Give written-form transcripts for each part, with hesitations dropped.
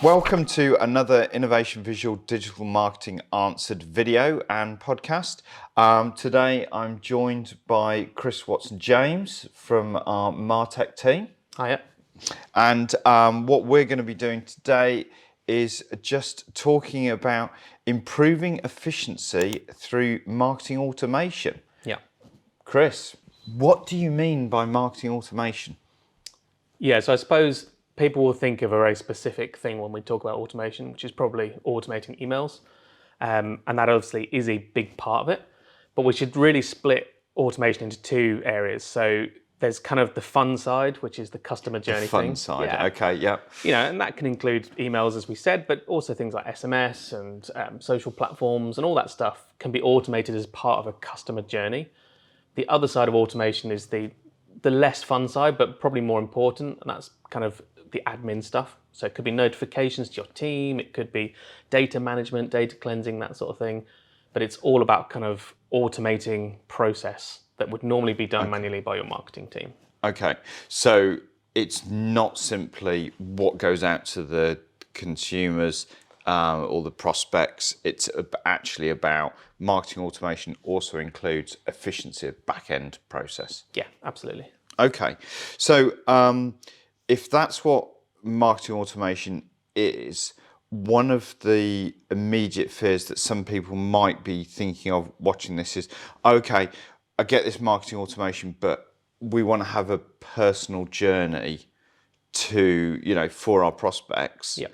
Welcome to another Innovation Visual Digital Marketing Answered video and podcast. Today I'm joined by Chris Watson-James from our MarTech team. Hiya. And what we're going to be doing today is just talking about improving efficiency through marketing automation. Yeah. Chris, what do you mean by marketing automation? Yeah, so I suppose people will think of a very specific thing when we talk about automation, which is probably automating emails. And that obviously is a big part of it. But we should really split automation into two areas. So there's kind of the fun side, which is the customer journey The fun thing. side, Yeah. okay, yeah. And that can include emails, as we said, but also things like SMS and social platforms and all that stuff can be automated as part of a customer journey. The other side of automation is the less fun side, but probably more important, and that's kind of the admin stuff. So it could be notifications to your team, it could be data management, data cleansing, that sort of thing. But it's all about kind of automating process that would normally be done manually by your marketing team. Okay, so it's not simply what goes out to the consumers or the prospects. It's actually about marketing automation also includes efficiency of back-end process. Yeah, absolutely. Okay, so if that's what marketing automation is, one of the immediate fears that some people might be thinking of watching this is, okay, I get this marketing automation, but we want to have a personal journey to, for our prospects. Yeah.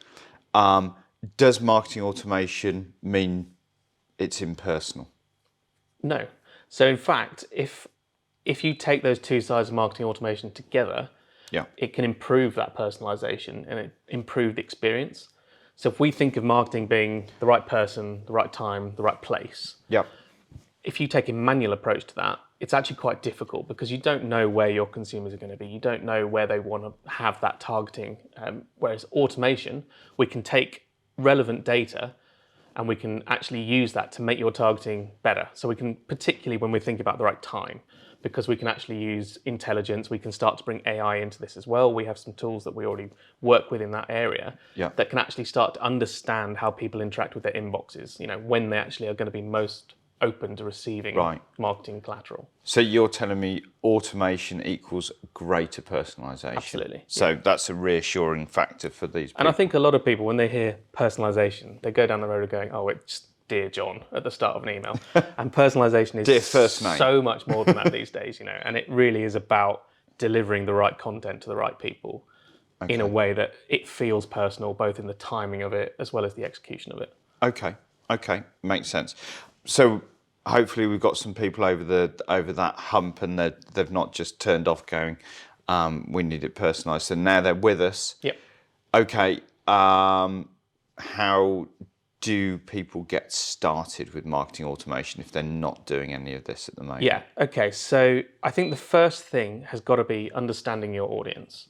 Does marketing automation mean it's impersonal? No. So in fact, if you take those two sides of marketing automation together, it can improve that personalization and it improve the experience. So if we think of marketing being the right person, the right time, the right place, if you take a manual approach to that, it's actually quite difficult because you don't know where your consumers are going to be. You don't know where they want to have that targeting. Whereas automation, we can take relevant data and we can actually use that to make your targeting better. So we can, particularly when we think about the right time, because we can actually use intelligence, we can start to bring AI into this as well. We have some tools that we already work with in that area that can actually start to understand how people interact with their inboxes, when they actually are going to be most open to receiving marketing collateral. So you're telling me automation equals greater personalization? Absolutely. So that's a reassuring factor for these people. And I think a lot of people, when they hear personalization, they go down the road of going, oh, it's Dear John at the start of an email. And personalization is Dear first name. So much more than that these days, and it really is about delivering the right content to the right people in a way that it feels personal, both in the timing of it as well as the execution of it. Okay, makes sense. So hopefully we've got some people over that hump and they've not just turned off going, we need it personalized. So now they're with us. Yep. Okay, how do people get started with marketing automation if they're not doing any of this at the moment? Yeah, okay. So I think the first thing has got to be understanding your audience.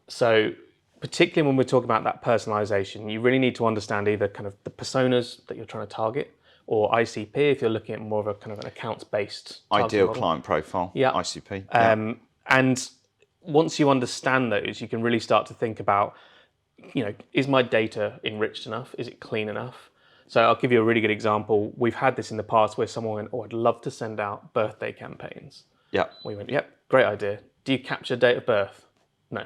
So particularly when we're talking about that personalization, you really need to understand either kind of the personas that you're trying to target or ICP if you're looking at more of a kind of an accounts-based Ideal model. client profile, yeah. ICP. And once you understand those, you can really start to think about, is my data enriched enough? Is it clean enough? So I'll give you a really good example. We've had this in the past where someone went, I'd love to send out birthday campaigns. Yeah. We went, yep, great idea. Do you capture date of birth? No.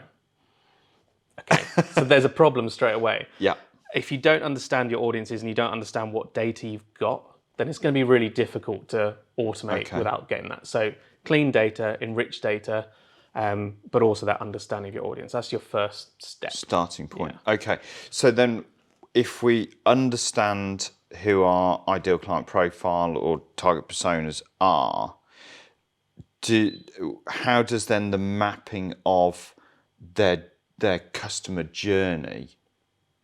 Okay, so there's a problem straight away. Yeah. If you don't understand your audiences and you don't understand what data you've got, then it's going to be really difficult to automate without getting that. So clean data, enriched data, but also that understanding of your audience. That's your first step. Starting point. Yeah. Okay. So then if we understand who our ideal client profile or target personas are, how does then the mapping of their customer journey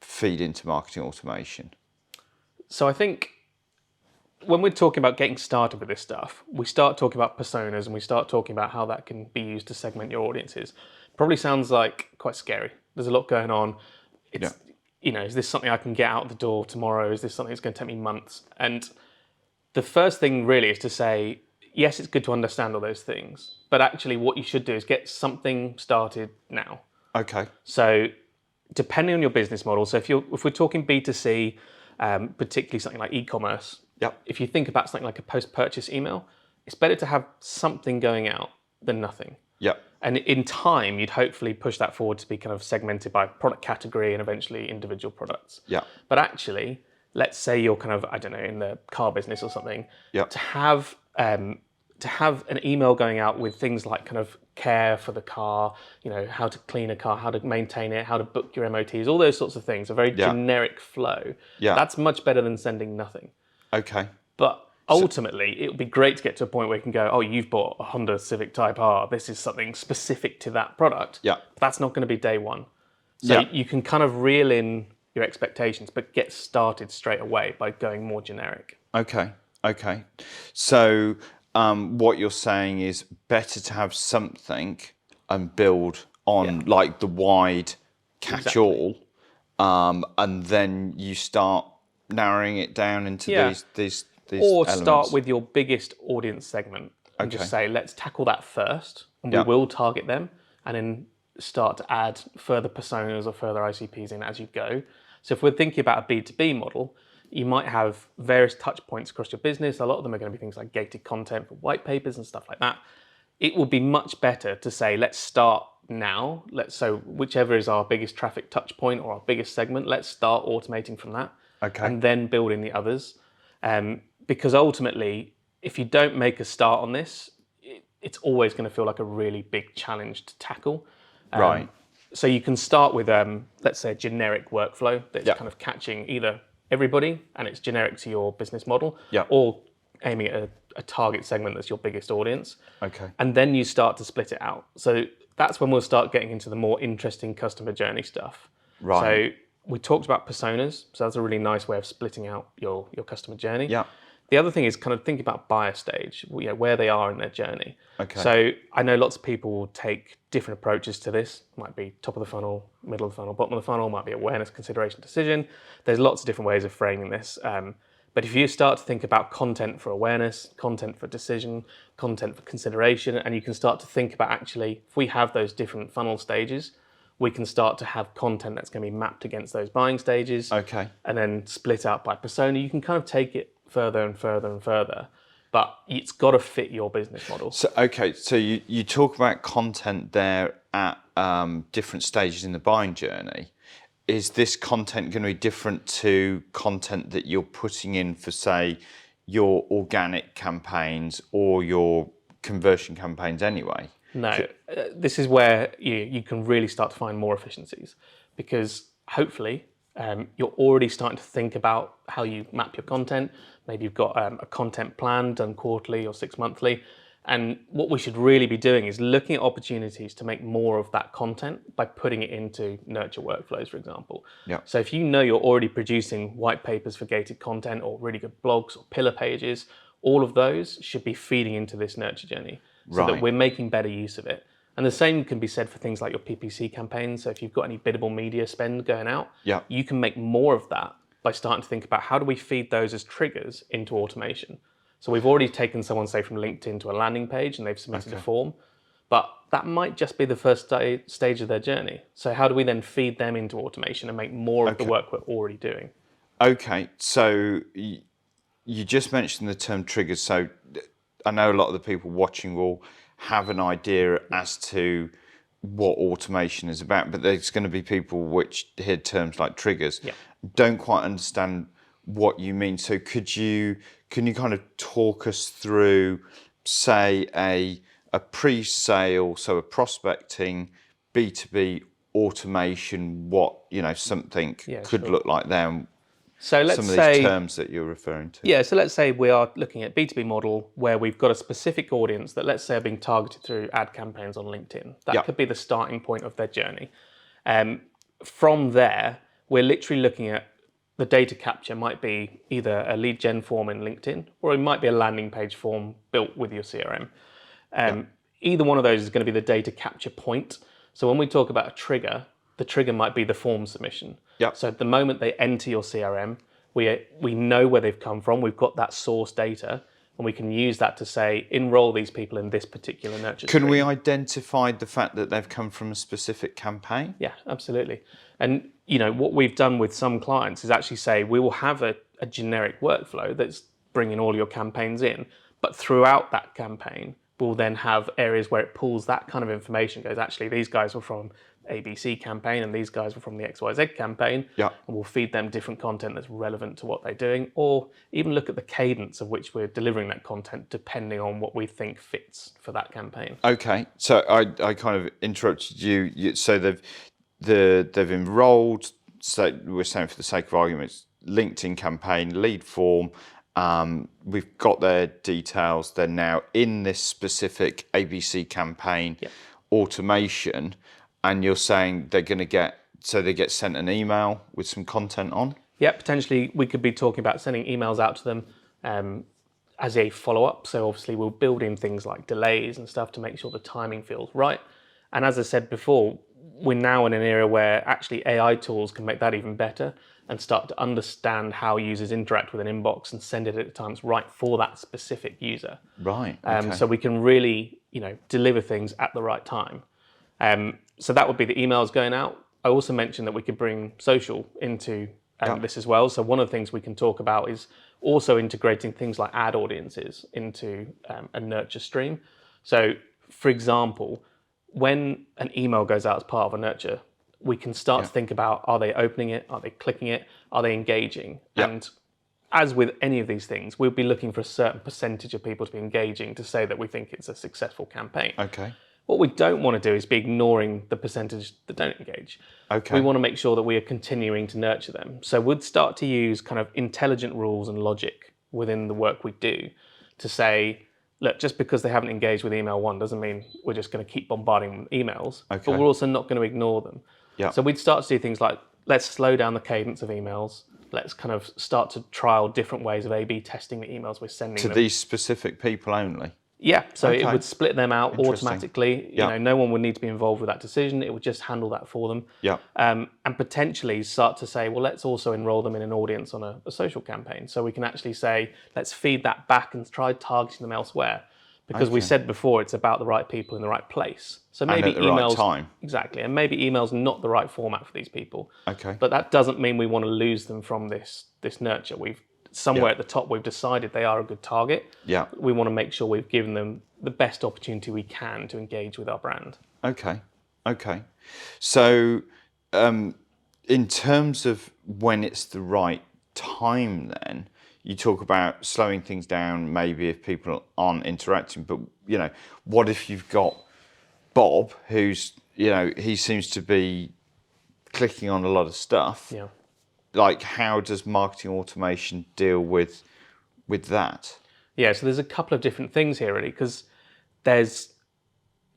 feed into marketing automation? So I think when we're talking about getting started with this stuff, we start talking about personas and we start talking about how that can be used to segment your audiences. Probably sounds like quite scary. There's a lot going on. It's, is this something I can get out the door tomorrow? Is this something that's going to take me months? And the first thing really is to say, yes, it's good to understand all those things, but actually what you should do is get something started now. Okay. So depending on your business model. So if we're talking B2C, particularly something like e-commerce, if you think about something like a post-purchase email, it's better to have something going out than nothing. And in time, you'd hopefully push that forward to be kind of segmented by product category and eventually individual products. But actually, let's say you're kind of, I don't know, in the car business or something, to have an email going out with things like kind of care for the car, how to clean a car, how to maintain it, how to book your MOTs, all those sorts of things, a very generic flow. That's much better than sending nothing. But ultimately, it would be great to get to a point where you can go, oh, you've bought a Honda Civic Type R. This is something specific to that product. But that's not going to be day one. So you can kind of reel in your expectations, but get started straight away by going more generic. Okay. So what you're saying is better to have something and build on like the wide catch-all, and then you start narrowing it down into these or elements. Start with your biggest audience segment and just say, let's tackle that first, and we will target them, and then start to add further personas or further ICPs in as you go. So if we're thinking about a B2B model, you might have various touch points across your business. A lot of them are going to be things like gated content for white papers and stuff like that. It will be much better to say, let's start now. So whichever is our biggest traffic touch point or our biggest segment, let's start automating from that. And then build in the others. Because ultimately, if you don't make a start on this, it's always going to feel like a really big challenge to tackle. So you can start with, let's say, a generic workflow that's kind of catching either everybody and it's generic to your business model, or aiming at a target segment that's your biggest audience. And then you start to split it out. So that's when we'll start getting into the more interesting customer journey stuff. So we talked about personas, so that's a really nice way of splitting out your customer journey. The other thing is kind of think about buyer stage, where they are in their journey. So I know lots of people will take different approaches to this. Might be top of the funnel, middle of the funnel, bottom of the funnel, might be awareness, consideration, decision. There's lots of different ways of framing this. But if you start to think about content for awareness, content for decision, content for consideration, and you can start to think about actually, if we have those different funnel stages, we can start to have content that's going to be mapped against those buying stages, and then split out by persona. You can kind of take it further and further and further, but it's got to fit your business model. So you talk about content there at different stages in the buying journey. Is this content going to be different to content that you're putting in for, say, your organic campaigns or your conversion campaigns anyway? No, this is where you can really start to find more efficiencies, because hopefully you're already starting to think about how you map your content. Maybe you've got a content plan done quarterly or 6 monthly. And what we should really be doing is looking at opportunities to make more of that content by putting it into nurture workflows, for example. So if you know you're already producing white papers for gated content or really good blogs or pillar pages, all of those should be feeding into this nurture journey so that we're making better use of it. And the same can be said for things like your PPC campaigns. So if you've got any biddable media spend going out, you can make more of that by starting to think about how do we feed those as triggers into automation. So we've already taken someone, say, from LinkedIn to a landing page and they've submitted a form, but that might just be the first stage of their journey. So how do we then feed them into automation and make more of the work we're already doing? So you just mentioned the term triggers. So I know a lot of the people watching will have an idea as to what automation is about, but there's going to be people which hear terms like triggers, don't quite understand what you mean. So can you kind of talk us through, say, a pre-sale, so a prospecting B2B automation, what something could look like there? So let's some of these terms that you're referring to. So let's say we are looking at B2B model where we've got a specific audience that, let's say, are being targeted through ad campaigns on LinkedIn. That could be the starting point of their journey. From there, we're literally looking at the data capture might be either a lead gen form in LinkedIn, or it might be a landing page form built with your CRM. Either one of those is going to be the data capture point. So when we talk about a trigger, the trigger might be the form submission. So at the moment they enter your CRM, we know where they've come from. We've got that source data. and we can use that to say, enroll these people in this particular nurture Can stream. we identify the fact that they've come from a specific campaign? Yeah, absolutely. And what we've done with some clients is actually say we will have a generic workflow that's bringing all your campaigns in, but throughout that campaign, we'll then have areas where it pulls that kind of information, goes, actually, these guys were from ABC campaign and these guys were from the XYZ campaign, Yeah. and we'll feed them different content that's relevant to what they're doing, or even look at the cadence of which we're delivering that content depending on what we think fits for that campaign. Okay, so I kind of interrupted you. So they've enrolled. So we're saying for the sake of arguments, LinkedIn campaign, lead form. We've got their details. They're now in this specific ABC campaign automation, and you're saying they're going to get they get sent an email with some content on. Yeah, potentially we could be talking about sending emails out to them as a follow-up. So obviously we'll build in things like delays and stuff to make sure the timing feels right. And as I said before, we're now in an era where actually AI tools can make that even better and start to understand how users interact with an inbox and send it at times right for that specific user. Right. Okay. So we can really, deliver things at the right time. So that would be the emails going out. I also mentioned that we could bring social into this as well. So one of the things we can talk about is also integrating things like ad audiences into a nurture stream. So for example, when an email goes out as part of a nurture, we can start to think about, are they opening it? Are they clicking it? Are they engaging? And as with any of these things, we'll be looking for a certain percentage of people to be engaging to say that we think it's a successful campaign. Okay. What we don't want to do is be ignoring the percentage that don't engage. Okay. We want to make sure that we are continuing to nurture them. So we'd start to use kind of intelligent rules and logic within the work we do to say, look, just because they haven't engaged with email one doesn't mean we're just going to keep bombarding them with emails, but we're also not going to ignore them. Yeah. So we'd start to do things like, let's slow down the cadence of emails. Let's kind of start to trial different ways of A/B testing the emails we're sending To them. these specific people only? Yeah, so it would split them out automatically. Yeah. No one would need to be involved with that decision. It would just handle that for them. Yeah. And potentially start to say, well, let's also enroll them in an audience on a social campaign. So we can actually say, let's feed that back and try targeting them elsewhere. Because we said before, it's about the right people in the right place. So maybe and at the emails, right time. Exactly, and maybe email's not the right format for these people. Okay. But that doesn't mean we want to lose them from this nurture. We've somewhere at the top, we've decided they are a good target. Yeah. We want to make sure we've given them the best opportunity we can to engage with our brand. Okay. So, in terms of when it's the right time, then you talk about slowing things down. Maybe if people aren't interacting, but what if you've got Bob, who's he seems to be clicking on a lot of stuff. Yeah. Like, how does marketing automation deal with that? Yeah, so there's a couple of different things here, really, because there's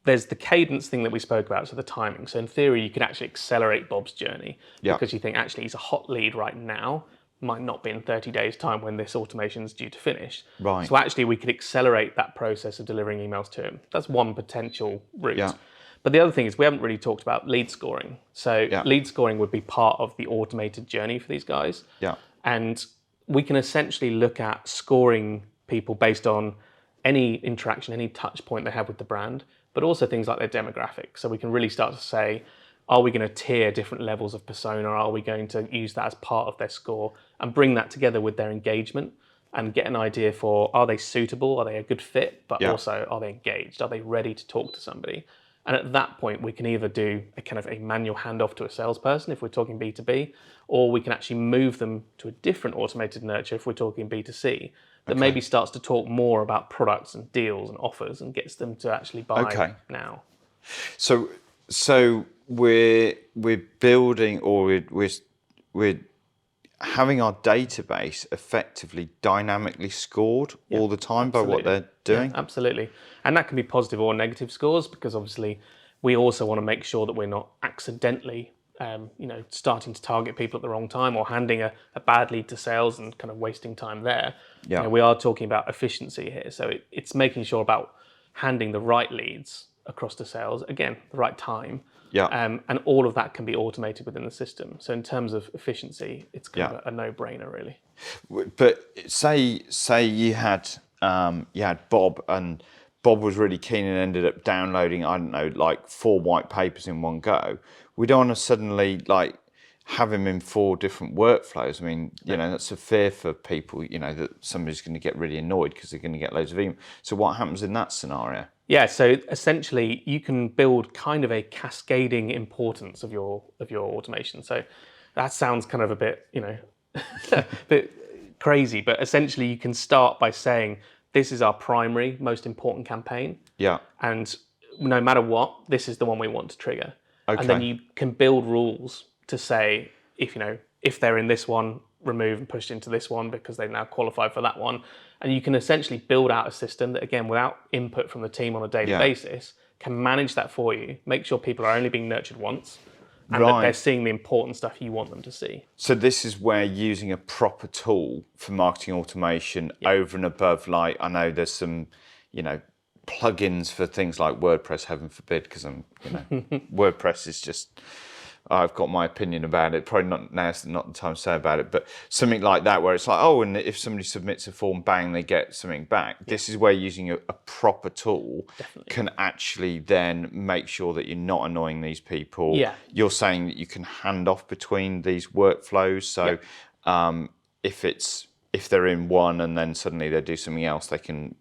the cadence thing that we spoke about, so the timing. So in theory, you could actually accelerate Bob's journey because you think, actually, he's a hot lead right now, might not be in 30 days' time when this automation is due to finish. Right. So actually, we could accelerate that process of delivering emails to him. That's one potential route. Yeah. But the other thing is we haven't really talked about lead scoring. So lead scoring would be part of the automated journey for these guys. Yeah. And we can essentially look at scoring people based on any interaction, any touch point they have with the brand, but also things like their demographics. So we can really start to say, are we going to tier different levels of persona? Are we going to use that as part of their score and bring that together with their engagement and get an idea for, are they suitable? Are they a good fit? But also, are they engaged? Are they ready to talk to somebody? And at that point, we can either do a kind of a manual handoff to a salesperson if we're talking B2B, or we can actually move them to a different automated nurture if we're talking B2C, that maybe starts to talk more about products and deals and offers and gets them to actually buy now. So we're building, or we're having our database effectively dynamically scored all the time by what they're doing? Yeah, absolutely. And that can be positive or negative scores, because obviously we also want to make sure that we're not accidentally starting to target people at the wrong time or handing a bad lead to sales and kind of wasting time there. Yeah. We are talking about efficiency here. So it's making sure about handing the right leads across to sales, again, the right time. Yeah. And all of that can be automated within the system. So in terms of efficiency, it's kind of a no-brainer, really. But say you had you had Bob, and Bob was really keen and ended up downloading, I don't know, like 4 white papers in one go. We don't want to suddenly like have him in 4 different workflows. I mean, you know, that's a fear for people, you know, that somebody's going to get really annoyed because they're going to get loads of email. So what happens in that scenario? Yeah, so essentially you can build kind of a cascading importance of your automation. So that sounds kind of a bit, you know, a bit crazy, but essentially you can start by saying, this is our primary, most important campaign. Yeah. And no matter what, this is the one we want to trigger. Okay. And then you can build rules to say, if you know, if they're in this one, remove and push into this one because they've now qualified for that one. And you can essentially build out a system that, again, without input from the team on a daily basis, can manage that for you, make sure people are only being nurtured once, and that they're seeing the important stuff you want them to see. So this is where using a proper tool for marketing automation over and above, like, I know there's some, you know, plugins for things like WordPress, heaven forbid, because I'm, you know, WordPress is just, I've got my opinion about it. Probably not now's not the time to say about it, but something like that where it's like, oh, and if somebody submits a form, bang, they get something back. This is where using a proper tool can actually then make sure that you're not annoying these people. Yeah. You're saying that you can hand off between these workflows. So if they're in one and then suddenly they do something else, they can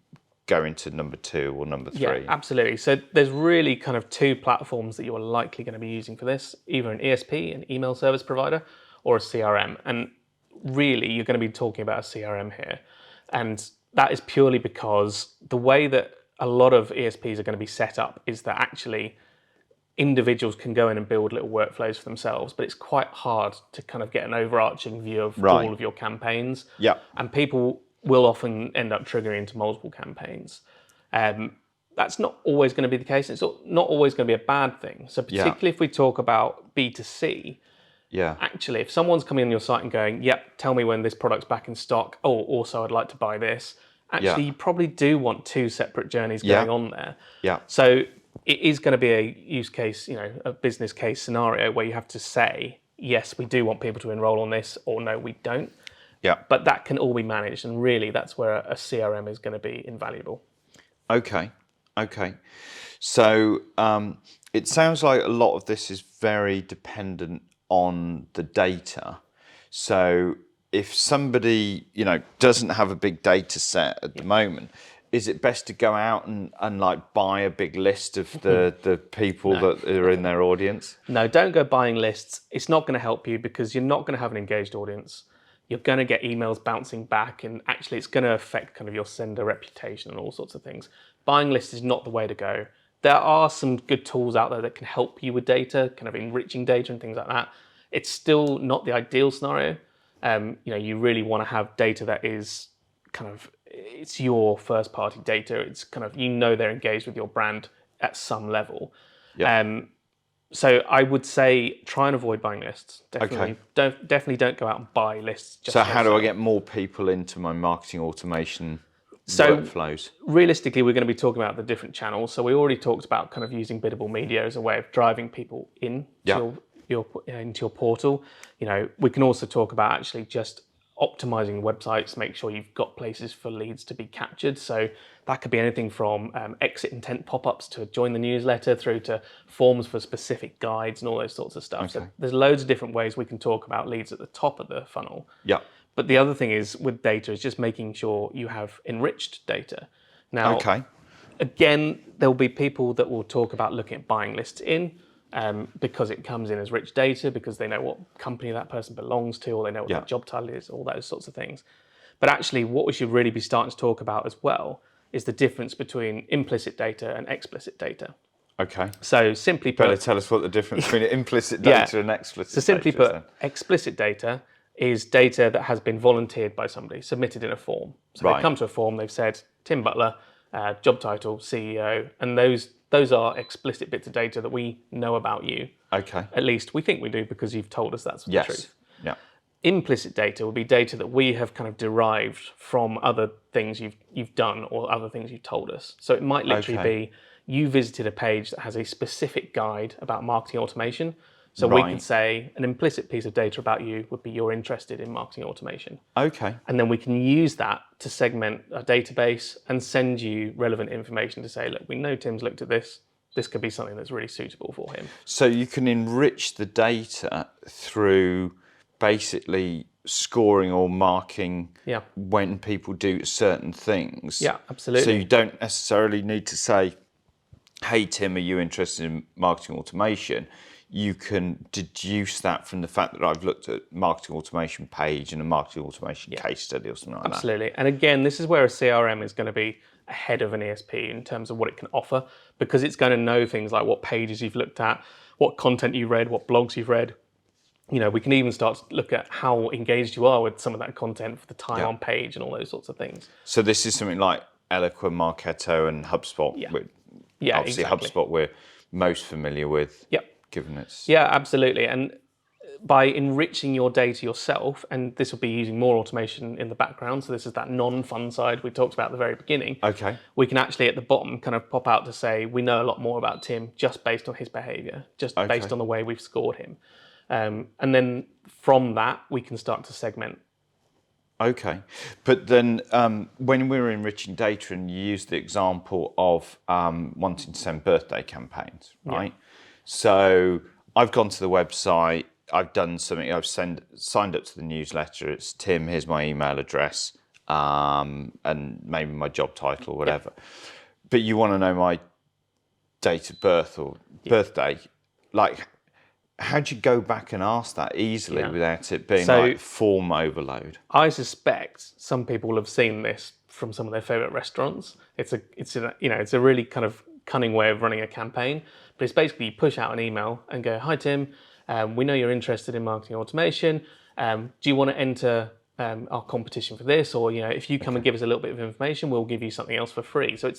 go into number 2 or number 3. Yeah, absolutely. So there's really kind of 2 platforms that you're likely going to be using for this, either an ESP, an email service provider, or a CRM. And really, you're going to be talking about a CRM here. And that is purely because the way that a lot of ESPs are going to be set up is that actually individuals can go in and build little workflows for themselves, but it's quite hard to kind of get an overarching view of all of your campaigns. Yeah. And people will often end up triggering into multiple campaigns. That's not always going to be the case. It's not always going to be a bad thing. So particularly if we talk about B2C, actually, if someone's coming on your site and going, yep, tell me when this product's back in stock, oh, also I'd like to buy this, actually you probably do want 2 separate journeys going on there. Yeah. So it is going to be a use case, you know, a business case scenario where you have to say, yes, we do want people to enroll on this, or no, we don't. Yeah. But that can all be managed, and really that's where a CRM is going to be invaluable. Okay. So it sounds like a lot of this is very dependent on the data. So if somebody, you know, doesn't have a big data set at the moment, is it best to go out and like buy a big list of the people that are in their audience? No, don't go buying lists. It's not going to help you because you're not going to have an engaged audience. You're going to get emails bouncing back, and actually it's going to affect kind of your sender reputation and all sorts of things. Buying lists is not the way to go. There are some good tools out there that can help you with data, kind of enriching data and things like that. It's still not the ideal scenario. You know, you really want to have data that is kind of, it's your first party data. It's kind of, you know, they're engaged with your brand at some level. So I would say try and avoid buying lists. Definitely, don't go out and buy lists. So how do I get more people into my marketing automation workflows? Realistically, we're going to be talking about the different channels. So we already talked about kind of using biddable media as a way of driving people into your portal. You know, we can also talk about actually just optimizing websites, make sure you've got places for leads to be captured. So that could be anything from exit intent pop-ups to join the newsletter through to forms for specific guides and all those sorts of stuff. So there's loads of different ways we can talk about leads at the top of the funnel. Yeah. But the other thing is with data is just making sure you have enriched data. Now, again, there'll be people that will talk about looking at buying lists in, because it comes in as rich data, because they know what company that person belongs to, or they know what their job title is, all those sorts of things. But actually what we should really be starting to talk about as well is the difference between implicit data and explicit data. Okay. So simply put... Better tell us what the difference between implicit data and explicit data is. So simply put, explicit data is data that has been volunteered by somebody, submitted in a form. So they've come to a form, they've said, Tim Butler, job title, CEO, and those are explicit bits of data that we know about you. Okay. At least we think we do because you've told us that's the truth. Yeah. Implicit data will be data that we have kind of derived from other things you've done or other things you've told us. So it might literally be you visited a page that has a specific guide about marketing automation, So we could say an implicit piece of data about you would be you're interested in marketing automation. Okay. And then we can use that to segment a database and send you relevant information to say, look, we know Tim's looked at this. This could be something that's really suitable for him. So you can enrich the data through basically scoring or marking when people do certain things. Yeah, absolutely. So you don't necessarily need to say, hey, Tim, are you interested in marketing automation? You can deduce that from the fact that I've looked at marketing automation page and a marketing automation case study or something like that. Absolutely. And again, this is where a CRM is going to be ahead of an ESP in terms of what it can offer, because it's going to know things like what pages you've looked at, what content you've read, what blogs you've read. You know, we can even start to look at how engaged you are with some of that content for the time on page and all those sorts of things. So this is something like Eloqua, Marketo, and HubSpot. Yeah, obviously exactly. HubSpot we're most familiar with. Yep. Given its... Yeah, absolutely. And by enriching your data yourself, and this will be using more automation in the background, so this is that non-fun side we talked about at the very beginning. Okay. We can actually at the bottom kind of pop out to say we know a lot more about Tim just based on his behaviour, just based on the way we've scored him. And then from that, we can start to segment. Okay. But then when we're enriching data, and you use the example of wanting to send birthday campaigns, right? Yeah. So I've gone to the website, I've done something, I've signed up to the newsletter, it's Tim, here's my email address, and maybe my job title or whatever. Yeah. But you want to know my date of birth or birthday, like, how do you go back and ask that easily without it being like form overload? I suspect some people will have seen this from some of their favourite restaurants. It's a really kind of cunning way of running a campaign, but it's basically you push out an email and go, hi Tim, we know you're interested in marketing automation. Do you want to enter our competition for this? Or, you know, if you come and give us a little bit of information, we'll give you something else for free. So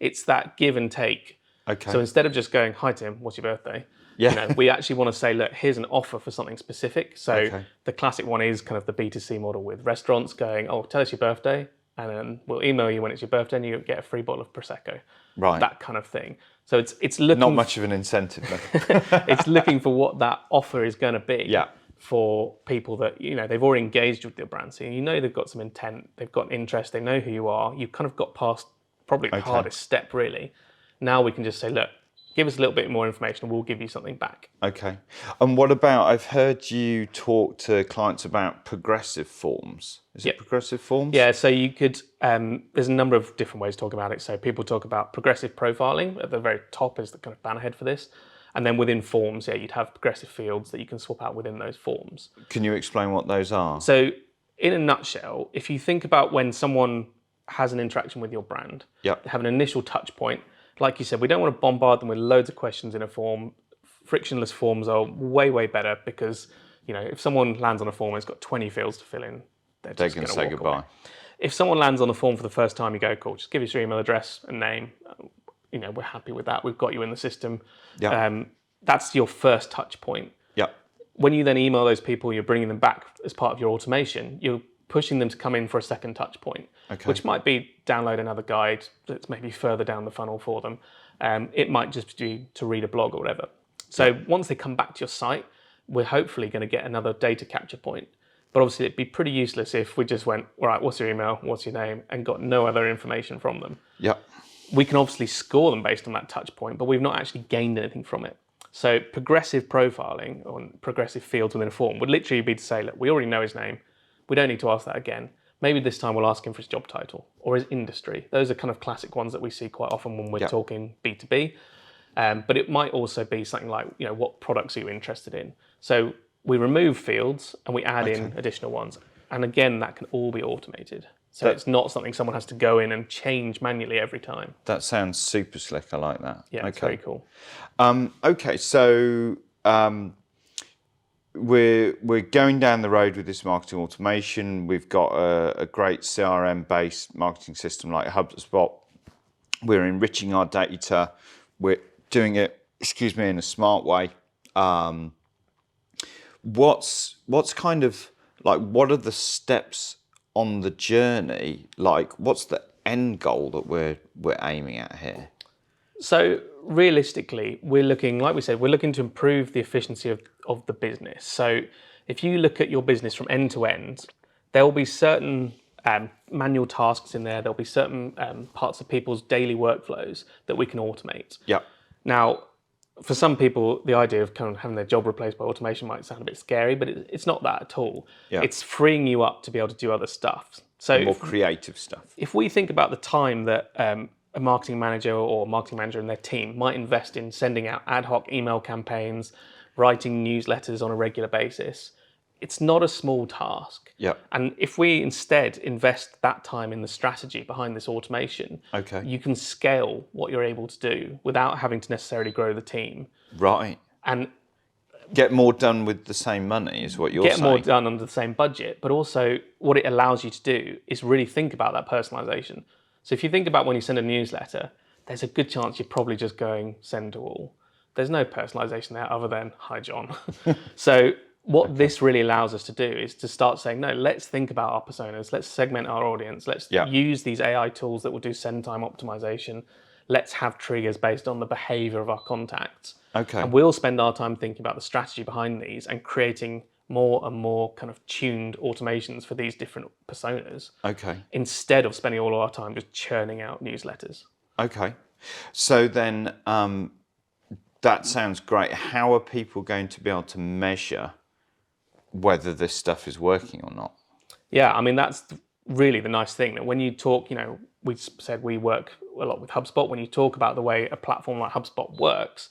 it's that give and take. Okay. So instead of just going, hi Tim, what's your birthday? Yeah. You know, we actually want to say, look, here's an offer for something specific. So the classic one is kind of the B2C model with restaurants going, oh, tell us your birthday, and then we'll email you when it's your birthday and you get a free bottle of Prosecco. Right. That kind of thing. So it's looking... Not much of an incentive, though. It's looking for what that offer is going to be for people that, you know, they've already engaged with your brand. So you know they've got some intent, they've got interest, they know who you are. You've kind of got past probably the hardest step, really. Now we can just say, look, give us a little bit more information and we'll give you something back. Okay. And what about, I've heard you talk to clients about progressive forms. Is it progressive forms? Yeah, so you could, there's a number of different ways to talk about it. So people talk about progressive profiling at the very top is the kind of bannerhead for this. And then within forms, you'd have progressive fields that you can swap out within those forms. Can you explain what those are? So in a nutshell, if you think about when someone has an interaction with your brand, they have an initial touch point. Like you said, we don't want to bombard them with loads of questions in a form. Frictionless forms are way, way better because, you know, if someone lands on a form and it's got 20 fields to fill in, they're just going to say goodbye. Away. If someone lands on a form for the first time, you go, cool, just give us your email address and name. You know, we're happy with that. We've got you in the system. Yep. That's your first touch point. Yep. When you then email those people, you're bringing them back as part of your automation. You're pushing them to come in for a second touch point, which might be download another guide that's maybe further down the funnel for them. It might just be to read a blog or whatever. So once they come back to your site, we're hopefully going to get another data capture point. But obviously it'd be pretty useless if we just went, all right, what's your email, what's your name, and got no other information from them. Yep. We can obviously score them based on that touch point, but we've not actually gained anything from it. So progressive profiling or progressive fields within a form would literally be to say, look, we already know his name. We don't need to ask that again. Maybe this time we'll ask him for his job title or his industry. Those are kind of classic ones that we see quite often when we're talking B2B. But it might also be something like, you know, what products are you interested in? So we remove fields and we add in additional ones. And again, that can all be automated. So it's not something someone has to go in and change manually every time. That sounds super slick. I like that. Yeah, it's very cool. Okay, so we're going down the road with this marketing automation. We've got a great CRM-based marketing system like HubSpot. We're enriching our data. We're doing it, in a smart way. What's kind of like, what are the steps on the journey? Like, what's the end goal that we're aiming at here? So realistically, we're looking, like we said, we're looking to improve the efficiency of the business. So if you look at your business from end to end, there will be certain manual tasks in there. There'll be certain parts of people's daily workflows that we can automate. Yeah. Now, for some people, the idea of kind of having their job replaced by automation might sound a bit scary, but it's not that at all. Yeah. It's freeing you up to be able to do other stuff. So More creative stuff. if we think about the time that a marketing manager or marketing manager and their team might invest in sending out ad hoc email campaigns, writing newsletters on a regular basis, it's not a small task. Yeah. And if we instead invest that time in the strategy behind this automation, you can scale what you're able to do without having to necessarily grow the team. Right. And get more done with the same money is what you're saying. Get more done under the same budget, but also what it allows you to do is really think about that personalization. So if you think about when you send a newsletter, there's a good chance you're probably just going send to all. There's no personalization there other than, hi, John. So what this really allows us to do is to start saying, no, let's think about our personas. Let's segment our audience. Let's use these AI tools that will do send time optimization. Let's have triggers based on the behavior of our contacts. Okay. And we'll spend our time thinking about the strategy behind these and creating more and more kind of tuned automations for these different personas. Okay. Instead of spending all our time just churning out newsletters. Okay. So then that sounds great. How are people going to be able to measure whether this stuff is working or not? Yeah, I mean, that's really the nice thing that when you talk, we said we work a lot with HubSpot. When you talk about the way a platform like HubSpot works,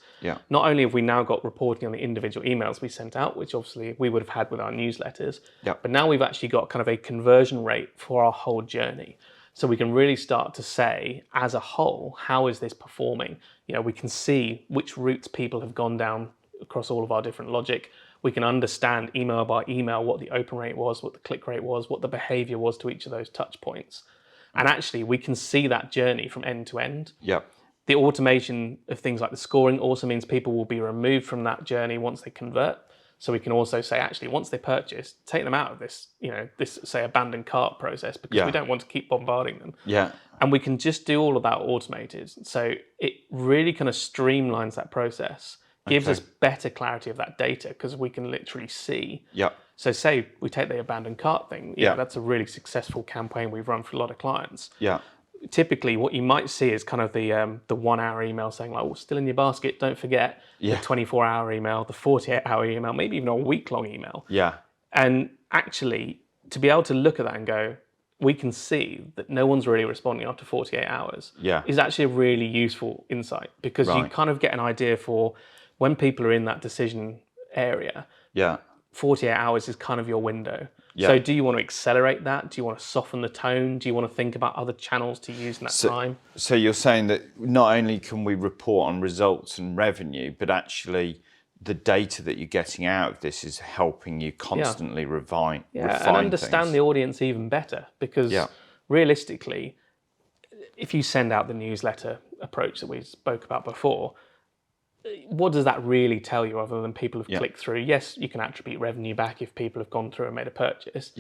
not only have we now got reporting on the individual emails we sent out, which obviously we would have had with our newsletters, but now we've actually got kind of a conversion rate for our whole journey. So we can really start to say, as a whole, how is this performing? We can see which routes people have gone down across all of our different logic. We can understand email by email what the open rate was, what the click rate was, what the behavior was to each of those touch points. And actually, we can see that journey from end to end. Yep. The automation of things like the scoring also means people will be removed from that journey once they convert. So we can also say, actually, once they purchase, take them out of this, this, say, abandoned cart process, because we don't want to keep bombarding them. Yeah. And we can just do all of that automated. So it really kind of streamlines that process, gives us better clarity of that data, because we can literally see. Yeah. So say we take the abandoned cart thing, that's a really successful campaign we've run for a lot of clients. Yeah. Typically what you might see is kind of the 1 hour email saying like, still in your basket, don't forget. The 24-hour email, the 48-hour email, maybe even a week-long email. Yeah. And actually, to be able to look at that and go, we can see that no one's really responding after 48 hours is actually a really useful insight, because you kind of get an idea for when people are in that decision area. 48 hours is kind of your window. So do you want to accelerate that? Do you want to soften the tone? Do you want to think about other channels to use in that time? So you're saying that not only can we report on results and revenue, but actually the data that you're getting out of this is helping you constantly refine and understand things. The audience even better, because realistically, if you send out the newsletter approach that we spoke about before, what does that really tell you other than people have clicked through? Yes, you can attribute revenue back if people have gone through and made a purchase.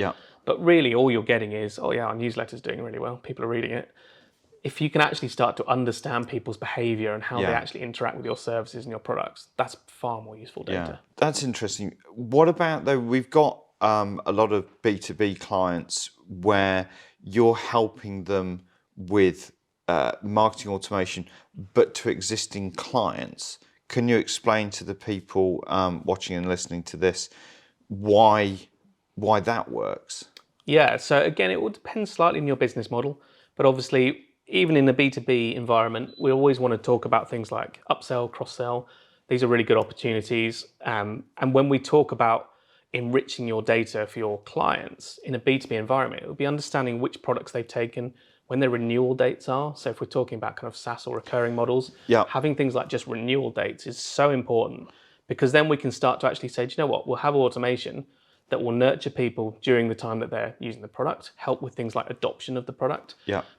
But really all you're getting is, our newsletter's doing really well, people are reading it. If you can actually start to understand people's behavior and how they actually interact with your services and your products, that's far more useful data. That's interesting. What about, though, we've got a lot of B2B clients where you're helping them with marketing automation, but to existing clients. Can you explain to the people watching and listening to this why that works? Yeah, so again, it will depend slightly on your business model, but obviously, even in the B2B environment, we always want to talk about things like upsell, cross-sell. These are really good opportunities. And when we talk about enriching your data for your clients in a B2B environment, it will be understanding which products they've taken, when their renewal dates are. So if we're talking about kind of SaaS or recurring models, having things like just renewal dates is so important, because then we can start to actually say, do you know what, we'll have automation that will nurture people during the time that they're using the product, help with things like adoption of the product.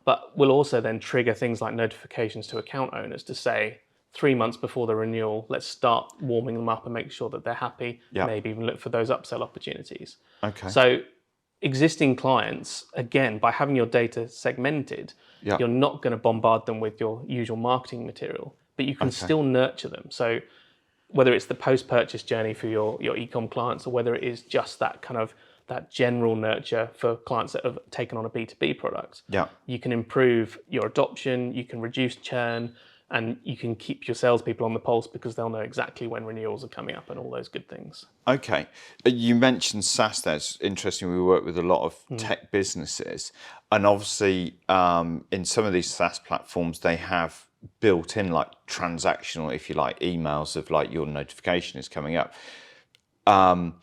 But we'll also then trigger things like notifications to account owners to say, 3 months before the renewal, let's start warming them up and make sure that they're happy, maybe even look for those upsell opportunities. So existing clients, again, by having your data segmented, you're not going to bombard them with your usual marketing material, but you can still nurture them. So whether it's the post-purchase journey for your e-com clients, or whether it is just that general nurture for clients that have taken on a B2B product, you can improve your adoption, you can reduce churn, and you can keep your salespeople on the pulse because they'll know exactly when renewals are coming up and all those good things. Okay. You mentioned SaaS there. It's interesting. We work with a lot of tech businesses. And obviously, in some of these SaaS platforms, they have built in like transactional, if you like, emails of like your notification is coming up. Can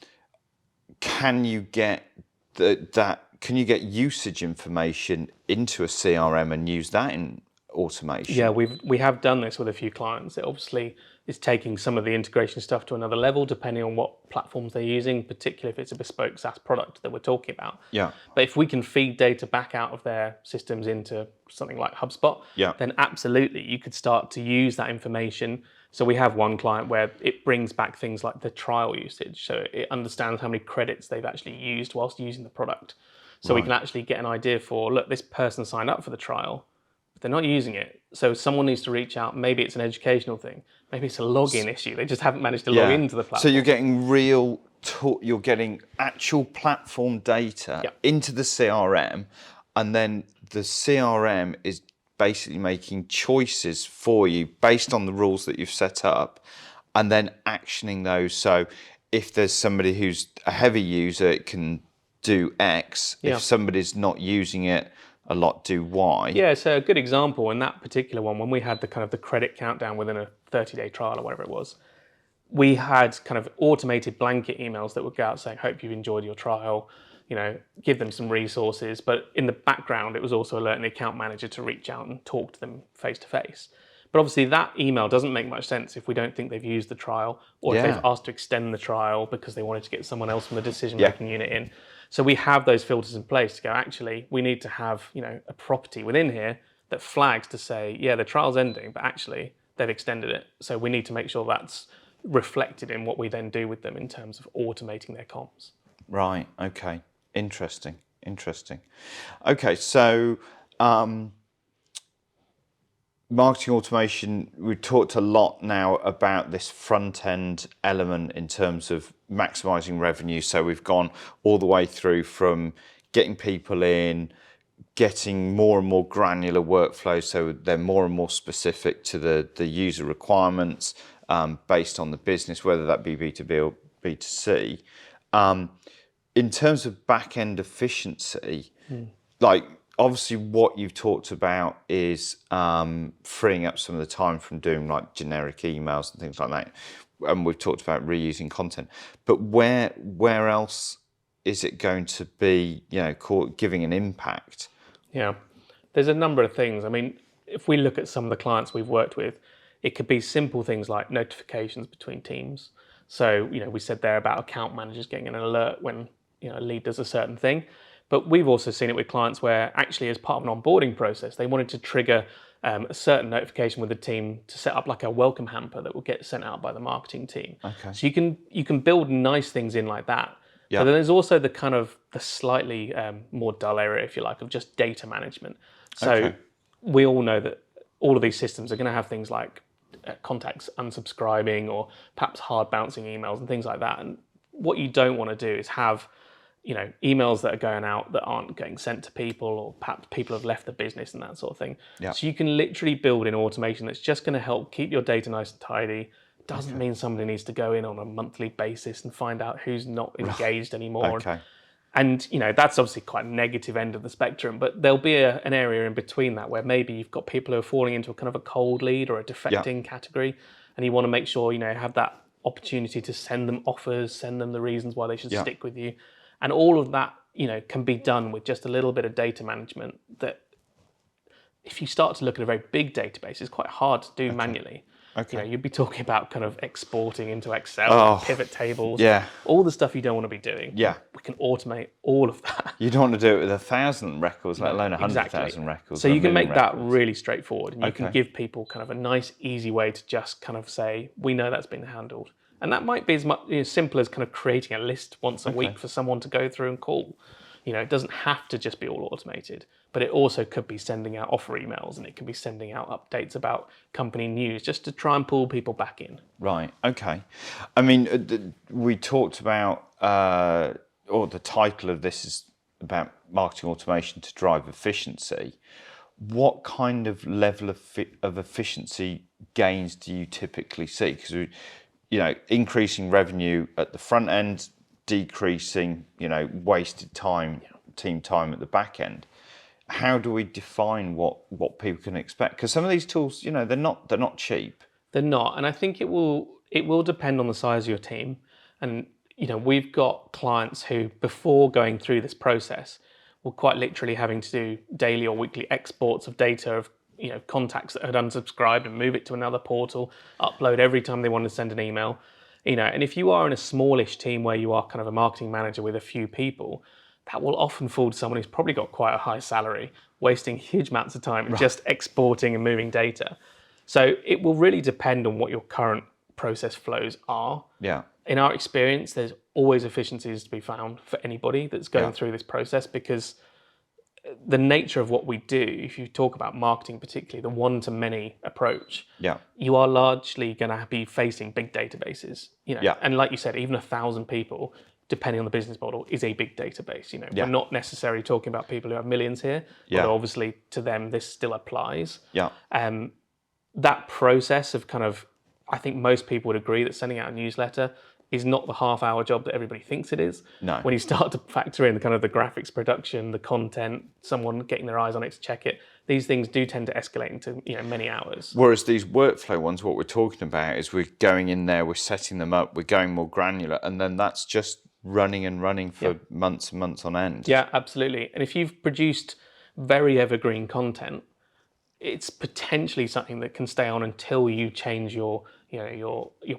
you get can you get usage information into a CRM and use that in automation? Yeah, we have done this with a few clients. It obviously is taking some of the integration stuff to another level, depending on what platforms they're using, particularly if it's a bespoke SaaS product that we're talking about. Yeah. But if we can feed data back out of their systems into something like HubSpot, then absolutely you could start to use that information. So we have one client where it brings back things like the trial usage. So it understands how many credits they've actually used whilst using the product. So we can actually get an idea for, look, this person signed up for the trial, but they're not using it. So someone needs to reach out. Maybe it's an educational thing. Maybe it's a login issue. They just haven't managed to log into the platform. So you're getting you're getting actual platform data into the CRM, and then the CRM is basically making choices for you based on the rules that you've set up, and then actioning those. So if there's somebody who's a heavy user, it can do X. If somebody's not using it a lot, do Y. Yeah, so a good example in that particular one, when we had the credit countdown within a 30-day trial or whatever it was, we had kind of automated blanket emails that would go out saying, hope you've enjoyed your trial, give them some resources. But in the background, it was also alerting the account manager to reach out and talk to them face to face. But obviously that email doesn't make much sense if we don't think they've used the trial, or if they've asked to extend the trial because they wanted to get someone else from the decision-making unit in. So we have those filters in place to go, actually, we need to have a property within here that flags to say, yeah, the trial's ending, but actually they've extended it. So we need to make sure that's reflected in what we then do with them in terms of automating their comms. Right, okay. Interesting. Okay, so marketing automation, we've talked a lot now about this front end element in terms of maximizing revenue. So we've gone all the way through from getting people in, getting more and more granular workflows, so they're more and more specific to the user requirements based on the business, whether that be B2B or B2C. In terms of back-end efficiency, like obviously what you've talked about is freeing up some of the time from doing like generic emails and things like that. And we've talked about reusing content. But where else is it going to be, giving an impact? Yeah, there's a number of things. I mean, if we look at some of the clients we've worked with, it could be simple things like notifications between teams. So, we said there about account managers getting an alert when a lead does a certain thing. But we've also seen it with clients where actually as part of an onboarding process, they wanted to trigger a certain notification with the team to set up like a welcome hamper that will get sent out by the marketing team. Okay. So you can build nice things in like that. Yeah. But then there's also the slightly more dull area, if you like, of just data management. So we all know that all of these systems are going to have things like contacts unsubscribing or perhaps hard bouncing emails and things like that. And what you don't want to do is have emails that are going out that aren't getting sent to people, or perhaps people have left the business and that sort of thing. Yeah. So you can literally build in automation that's just going to help keep your data nice and tidy. Doesn't mean somebody needs to go in on a monthly basis and find out who's not engaged anymore. Okay. And that's obviously quite a negative end of the spectrum, but there'll be an area in between that where maybe you've got people who are falling into a kind of a cold lead or a defecting category, and you want to make sure have that opportunity to send them offers, send them the reasons why they should stick with you. And all of that, can be done with just a little bit of data management that if you start to look at a very big database, it's quite hard to do manually. Okay. You'd be talking about kind of exporting into Excel, pivot tables, all the stuff you don't want to be doing. Yeah. We can automate all of that. You don't want to do it with 1,000 records, let alone 100,000 records. So you can make that really straightforward, and you can give people kind of a nice, easy way to just kind of say, we know that's been handled. And that might be as simple as kind of creating a list once a week for someone to go through and call. It doesn't have to just be all automated, but it also could be sending out offer emails, and it could be sending out updates about company news just to try and pull people back in. Right. Okay. I mean, we talked about, or the title of this is about marketing automation to drive efficiency. What kind of level of efficiency gains do you typically see? Because increasing revenue at the front end, decreasing, wasted time, team time at the back end. How do we define what people can expect? Because some of these tools, they're not cheap. They're not, and I think it will depend on the size of your team. And we've got clients who, before going through this process, were quite literally having to do daily or weekly exports of data of contacts that had unsubscribed and move it to another portal, upload every time they wanted to send an email. And if you are in a smallish team where you are kind of a marketing manager with a few people, that will often fall to someone who's probably got quite a high salary, wasting huge amounts of time just exporting and moving data. So it will really depend on what your current process flows are. Yeah. In our experience, there's always efficiencies to be found for anybody that's going through this process, because the nature of what we do, if you talk about marketing, particularly the one-to-many approach, you are largely going to be facing big databases. And like you said, even 1,000 people, depending on the business model, is a big database. We're not necessarily talking about people who have millions here, although obviously to them this still applies. That process of I think most people would agree that sending out a newsletter is not the half-hour job that everybody thinks it is. No. When you start to factor in the graphics production, the content, someone getting their eyes on it to check it, these things do tend to escalate into many hours. Whereas these workflow ones, what we're talking about is we're going in there, we're setting them up, we're going more granular, and then that's just running and running for months and months on end. Yeah, absolutely. And if you've produced very evergreen content, it's potentially something that can stay on until you change your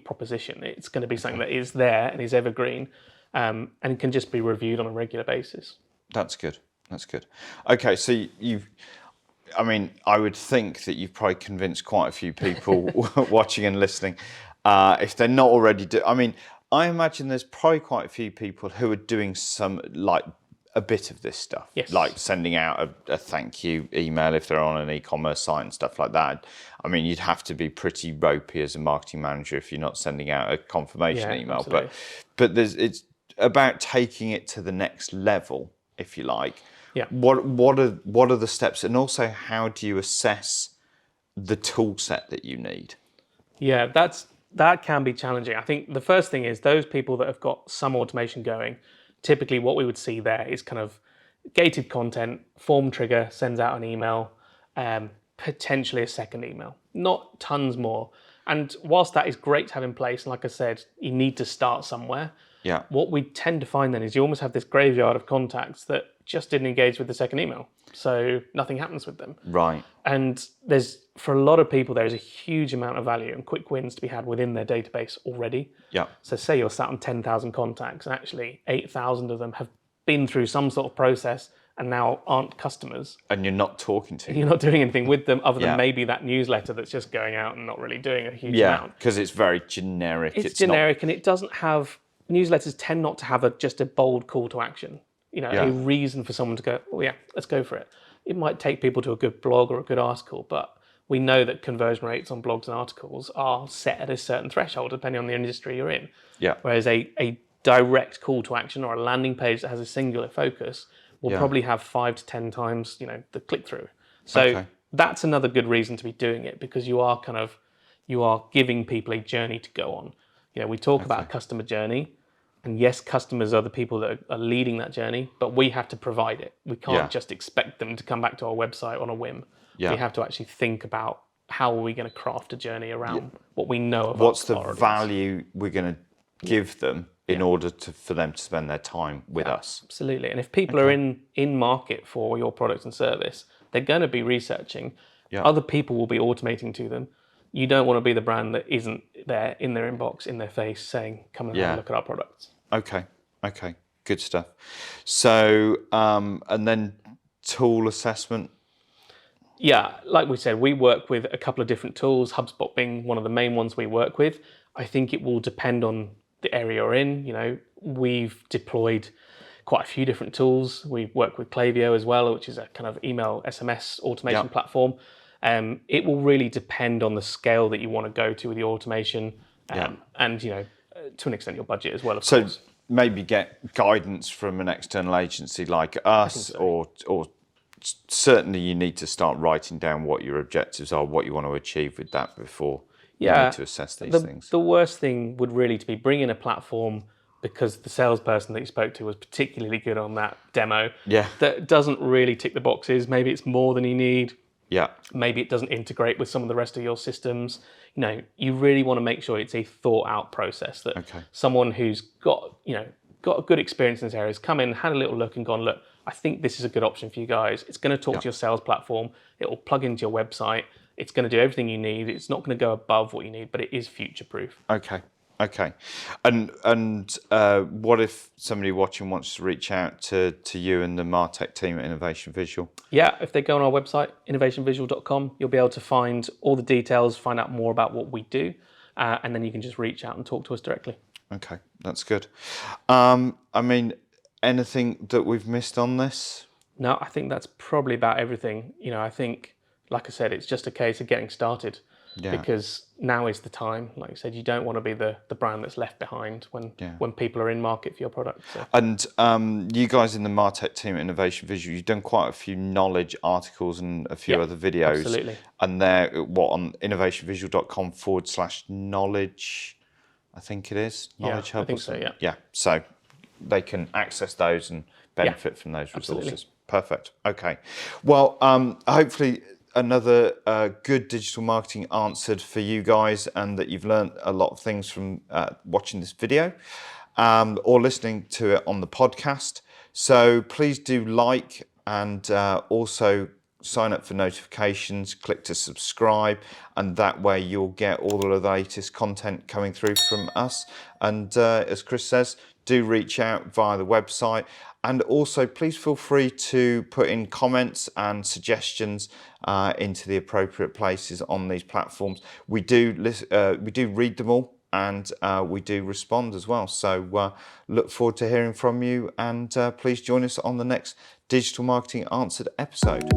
proposition. It's going to be something that is there and is evergreen, and can just be reviewed on a regular basis. That's good. Okay, so I would think that you've probably convinced quite a few people watching and listening. If they're not already I imagine there's probably quite a few people who are doing some a bit of this stuff, like sending out a thank you email if they're on an e-commerce site and stuff like that. You'd have to be pretty ropey as a marketing manager if you're not sending out a confirmation email. Absolutely. But it's about taking it to the next level, if you like. Yeah. What are the steps, and also how do you assess the tool set that you need? Yeah, that can be challenging. I think the first thing is those people that have got some automation going. Typically what we would see there is gated content, form trigger, sends out an email, potentially a second email, not tons more. And whilst that is great to have in place, and like I said, you need to start somewhere. Yeah. What we tend to find then is you almost have this graveyard of contacts that just didn't engage with the second email. So nothing happens with them. Right. And for a lot of people, there is a huge amount of value and quick wins to be had within their database already. Yeah. So say you're sat on 10,000 contacts and actually 8,000 of them have been through some sort of process and now aren't customers. And you're not talking to them. You're not doing anything with them other than maybe that newsletter that's just going out and not really doing a huge amount. Yeah, because it's very generic. It's generic, and it doesn't have... Newsletters tend not to have just a bold call to action, a reason for someone to go, oh yeah, let's go for it. It might take people to a good blog or a good article, but we know that conversion rates on blogs and articles are set at a certain threshold depending on the industry you're in. Yeah. Whereas a direct call to action or a landing page that has a singular focus will probably have 5 to 10 times, the click through. So that's another good reason to be doing it, because you are giving people a journey to go on. We talk about a customer journey. And yes, customers are the people that are leading that journey, but we have to provide it. We can't just expect them to come back to our website on a whim. We have to actually think about how are we going to craft a journey around what we know of. What's the value we're going to give them in order for them to spend their time with us? Absolutely. And if people are in market for your product and service, they're going to be researching. Other people will be automating to them. You don't want to be the brand that isn't there in their inbox, in their face, saying, come and have a look at our products. Okay. Good stuff. So, and then tool assessment? Yeah, like we said, we work with a couple of different tools, HubSpot being one of the main ones we work with. I think it will depend on the area you're in. We've deployed quite a few different tools. We work with Klaviyo as well, which is a kind of email SMS automation platform. It will really depend on the scale that you want to go to with your automation, and to an extent your budget as well, of course. Maybe get guidance from an external agency like us, or certainly you need to start writing down what your objectives are, what you want to achieve with that before you need to assess these things. The worst thing would really to be bringing a platform because the salesperson that you spoke to was particularly good on that demo. That doesn't really tick the boxes. Maybe it's more than you need. Maybe it doesn't integrate with some of the rest of your systems. You really want to make sure it's a thought out process, that someone who's got a good experience in this area has come in, had a little look and gone, look, I think this is a good option for you guys. It's going to talk to your sales platform. It will plug into your website. It's going to do everything you need. It's not going to go above what you need, but it is future proof. Okay. And what if somebody watching wants to reach out to you and the MarTech team at Innovation Visual? Yeah, if they go on our website, innovationvisual.com, you'll be able to find all the details, find out more about what we do, and then you can just reach out and talk to us directly. Okay, that's good. Anything that we've missed on this? No, I think that's probably about everything. I think, like I said, it's just a case of getting started. Because now is the time. Like you said, you don't want to be the brand that's left behind when people are in market for your product. So. And you guys in the MarTech team at Innovation Visual, you've done quite a few knowledge articles and a few other videos. Absolutely. And they're on innovationvisual.com/knowledge, I think it is. Knowledge Hub. I think so, Yeah, so they can access those and benefit from those resources. Absolutely. Perfect. Okay. Well, hopefully another good digital marketing answered for you guys, and that you've learned a lot of things from watching this video or listening to it on the podcast. So please do like, and also sign up for notifications, click to subscribe, and that way you'll get all of the latest content coming through from us. And as Chris says, do reach out via the website. And also, please feel free to put in comments and suggestions into the appropriate places on these platforms. We do read them all, and we do respond as well. So look forward to hearing from you, and please join us on the next Digital Marketing Answered episode.